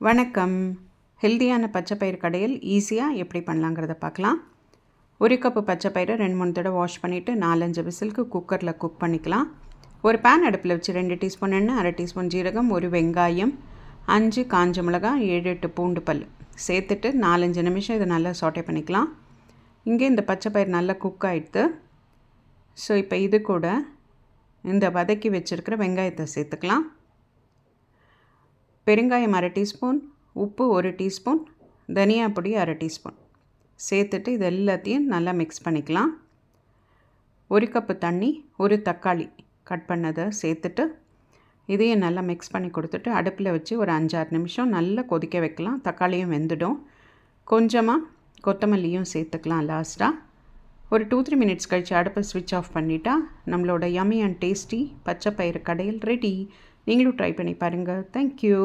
வணக்கம். ஹெல்தியான பச்சைப்பயிறு கடையில் ஈஸியாக எப்படி பண்ணலாங்கிறத பார்க்கலாம். 1 கப்பு பச்சைப்பயிறு 2-3 தடவை வாஷ் பண்ணிவிட்டு 4-5 விசிலுக்கு குக்கரில் குக் பண்ணிக்கலாம். ஒரு பேன் அடுப்பில் வச்சு 2 டீஸ்பூன் எண்ணெய், 1/2 டீஸ்பூன் ஜீரகம், 1 வெங்காயம், 5 காஞ்ச மிளகாய், 7-8 பூண்டு பல் சேர்த்துட்டு 4-5 நிமிஷம் இதை நல்லா சாட்டே பண்ணிக்கலாம். இங்கே இந்த பச்சைப்பயிறு நல்லா குக் ஆகிடுது. ஸோ இப்போ இது கூட இந்த வதக்கி வச்சுருக்கிற வெங்காயத்தை சேர்த்துக்கலாம். பெருங்காயம் 1/2 டீஸ்பூன், உப்பு 1 டீஸ்பூன், தனியா பொடி 1/2 டீஸ்பூன் சேர்த்துட்டு இது எல்லாத்தையும் நல்லா மிக்ஸ் பண்ணிக்கலாம். 1 கப்பு தண்ணி, 1 தக்காளி கட் பண்ணதை சேர்த்துட்டு இதையும் நல்லா மிக்ஸ் பண்ணி கொடுத்துட்டு அடுப்பில் வச்சு ஒரு 5-6 நிமிஷம் நல்லா கொதிக்க வைக்கலாம். தக்காளியும் வெந்துடும். கொஞ்சமாக கொத்தமல்லியும் சேர்த்துக்கலாம் லாஸ்ட்டாக. ஒரு 2-3 மினிட்ஸ் கழித்து அடுப்பை ஸ்விட்ச் ஆஃப் பண்ணிட்டா நம்மளோட யம்மி அண்ட் டேஸ்டி பச்சைப்பயிறு கடையில் ரெடி. நீங்களும் ட்ரை பண்ணி பாருங்கள். தேங்க்யூ.